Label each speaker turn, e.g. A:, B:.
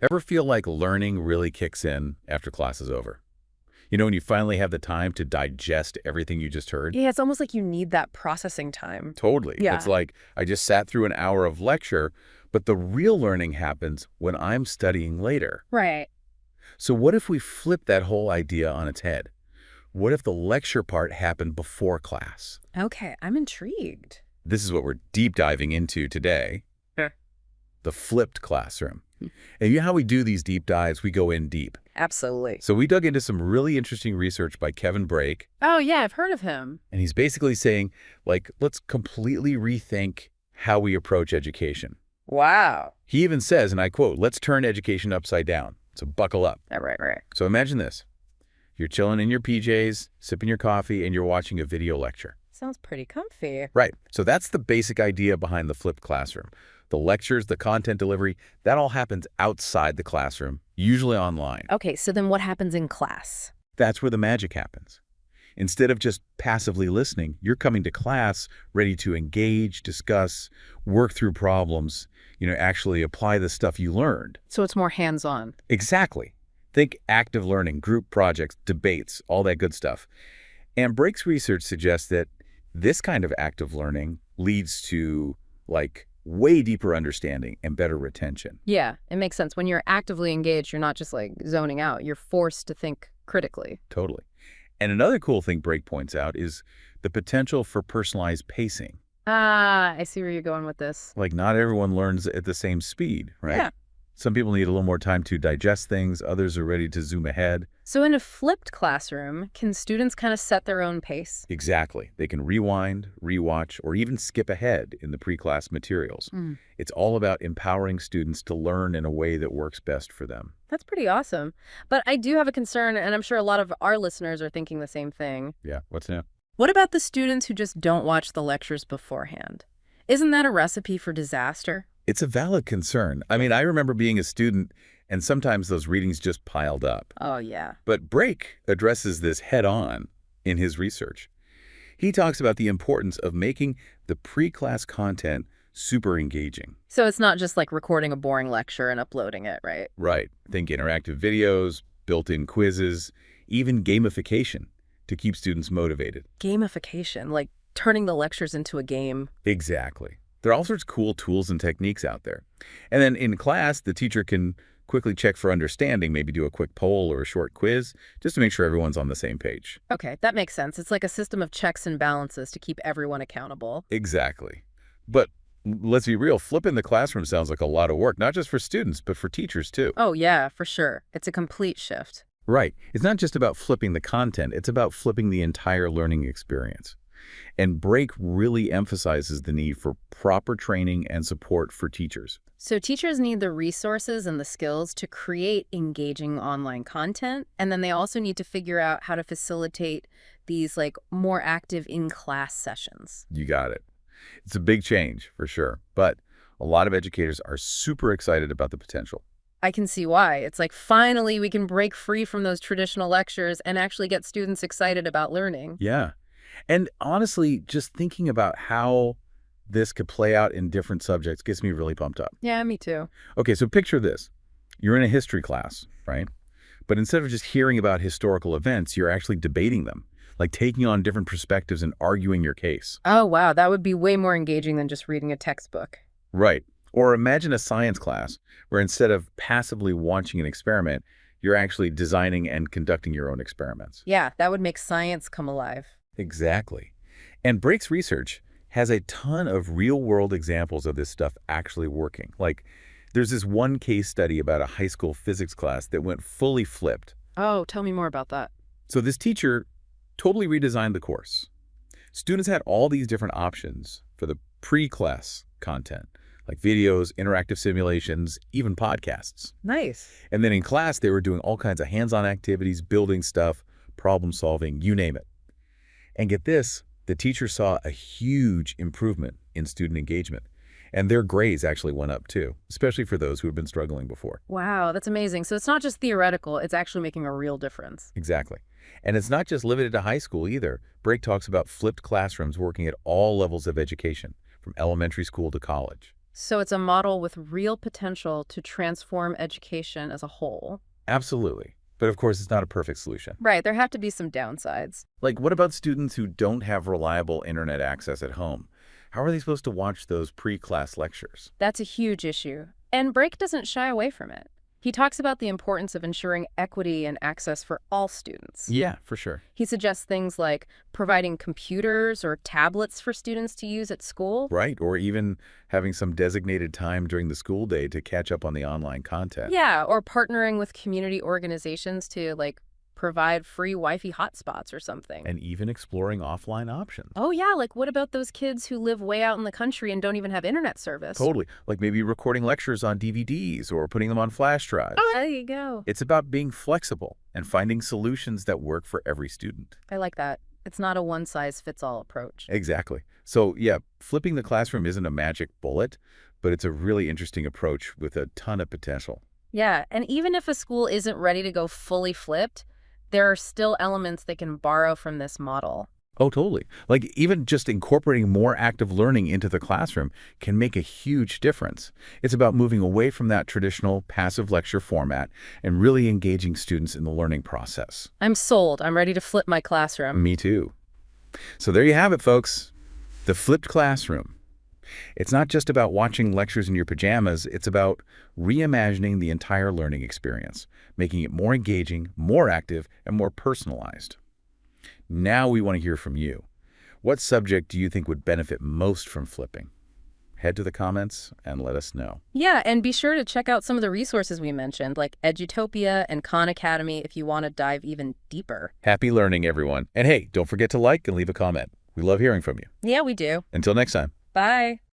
A: Ever feel like learning really kicks in after class is over? You know, when you finally have the time to digest everything you just heard?
B: Yeah, it's almost like you need that processing time.
A: Totally. It's
B: Yeah.
A: like I just sat through an hour of lecture, but the real learning happens when I'm studying later.
B: Right.
A: So what if we flip that whole idea on its head? What if the lecture part happened before class?
B: Okay, I'm intrigued.
A: This is what we're deep diving into today,
B: Sure.
A: the flipped classroom. And you know how we do these deep dives? We go in deep.
B: Absolutely.
A: So we dug into some really interesting research by Kevin Brake.
B: Oh, yeah, I've heard of him.
A: And he's basically saying, like, let's completely rethink how we approach education.
B: Wow.
A: He even says, and I quote, let's turn education upside down. So buckle up.
B: Right.
A: So imagine this. You're chilling in your PJs, sipping your coffee, and you're watching a video lecture.
B: Sounds pretty comfy.
A: Right. So that's the basic idea behind the flipped classroom. The lectures, the content delivery, that all happens outside the classroom, usually online.
B: Okay, so then what happens in class?
A: That's where the magic happens. Instead of just passively listening, you're coming to class ready to engage, discuss, work through problems, actually apply the stuff you learned.
B: So it's more hands-on.
A: Exactly. Think active learning, group projects, debates, all that good stuff. And Brake's research suggests that this kind of active learning leads to, like, way deeper understanding and better retention.
B: Yeah, it makes sense. When you're actively engaged, you're not just like zoning out. You're forced to think critically.
A: Totally. And another cool thing Brake points out is the potential for personalized pacing.
B: Ah, I see where you're going with this.
A: Like, not everyone learns at the same speed, right?
B: Yeah.
A: Some people need a little more time to digest things. Others are ready to zoom ahead.
B: So in a flipped classroom, can students kind of set their own pace?
A: Exactly. They can rewind, rewatch, or even skip ahead in the pre-class materials.
B: Mm.
A: It's all about empowering students to learn in a way that works best for them.
B: That's pretty awesome. But I do have a concern, and I'm sure a lot of our listeners are thinking the same thing.
A: Yeah, what's new?
B: What about the students who just don't watch the lectures beforehand? Isn't that a recipe for disaster?
A: It's a valid concern. I mean, I remember being a student, and sometimes those readings just piled up.
B: Oh, yeah.
A: But Brake addresses this head-on in his research. He talks about the importance of making the pre-class content super engaging.
B: So it's not just like recording a boring lecture and uploading it, right?
A: Right. Think interactive videos, built-in quizzes, even gamification to keep students motivated.
B: Gamification, like turning the lectures into a game.
A: Exactly. There are all sorts of cool tools and techniques out there. And then in class, the teacher can quickly check for understanding, maybe do a quick poll or a short quiz, just to make sure everyone's on the same page.
B: Okay, that makes sense. It's like a system of checks and balances to keep everyone accountable.
A: Exactly. But let's be real, flipping the classroom sounds like a lot of work, not just for students, but for teachers too.
B: Oh, yeah, for sure. It's a complete shift.
A: Right. It's not just about flipping the content, it's about flipping the entire learning experience. And Brake really emphasizes the need for proper training and support for teachers.
B: So teachers need the resources and the skills to create engaging online content, and then they also need to figure out how to facilitate these like more active in-class sessions.
A: You got it. It's a big change, for sure. But a lot of educators are super excited about the potential.
B: I can see why. It's like finally we can break free from those traditional lectures and actually get students excited about learning.
A: Yeah. And honestly, just thinking about how this could play out in different subjects gets me really pumped up.
B: Yeah, me too.
A: Okay, so picture this. You're in a history class, right? But instead of just hearing about historical events, you're actually debating them, like taking on different perspectives and arguing your case.
B: Oh, wow. That would be way more engaging than just reading a textbook.
A: Right. Or imagine a science class where instead of passively watching an experiment, you're actually designing and conducting your own experiments.
B: Yeah, that would make science come alive.
A: Exactly. And Brake's research has a ton of real-world examples of this stuff actually working. Like, there's this one case study about a high school physics class that went fully flipped.
B: Oh, tell me more about that.
A: So this teacher totally redesigned the course. Students had all these different options for the pre-class content, like videos, interactive simulations, even podcasts.
B: Nice.
A: And then in class, they were doing all kinds of hands-on activities, building stuff, problem solving, you name it. And get this, the teacher saw a huge improvement in student engagement. And their grades actually went up too, especially for those who had been struggling before.
B: Wow, that's amazing. So it's not just theoretical, it's actually making a real difference.
A: Exactly. And it's not just limited to high school either. Brake talks about flipped classrooms working at all levels of education, from elementary school to college.
B: So it's a model with real potential to transform education as a whole.
A: Absolutely. But of course, it's not a perfect solution.
B: Right, there have to be some downsides.
A: Like, what about students who don't have reliable internet access at home? How are they supposed to watch those pre-class lectures?
B: That's a huge issue. And Brake doesn't shy away from it. He talks about the importance of ensuring equity and access for all students.
A: Yeah, for sure.
B: He suggests things like providing computers or tablets for students to use at school.
A: Right, or even having some designated time during the school day to catch up on the online content.
B: Yeah, or partnering with community organizations to, like, provide free Wi-Fi hotspots or something.
A: And even exploring offline options.
B: Oh, yeah, like what about those kids who live way out in the country and don't even have internet service?
A: Totally. Like maybe recording lectures on DVDs or putting them on flash drives.
B: Oh, there you go.
A: It's about being flexible and finding solutions that work for every student.
B: I like that. It's not a one-size-fits-all approach.
A: Exactly. So yeah, flipping the classroom isn't a magic bullet, but it's a really interesting approach with a ton of potential.
B: Yeah, and even if a school isn't ready to go fully flipped, there are still elements they can borrow from this model.
A: Oh, totally. Like even just incorporating more active learning into the classroom can make a huge difference. It's about moving away from that traditional passive lecture format and really engaging students in the learning process.
B: I'm sold. I'm ready to flip my classroom.
A: Me too. So there you have it, folks. The flipped classroom. It's not just about watching lectures in your pajamas, it's about reimagining the entire learning experience, making it more engaging, more active, and more personalized. Now we want to hear from you. What subject do you think would benefit most from flipping? Head to the comments and let us know.
B: Yeah, and be sure to check out some of the resources we mentioned, like Edutopia and Khan Academy, if you want to dive even deeper.
A: Happy learning, everyone. And hey, don't forget to like and leave a comment. We love hearing from you.
B: Yeah, we do.
A: Until next time.
B: Bye.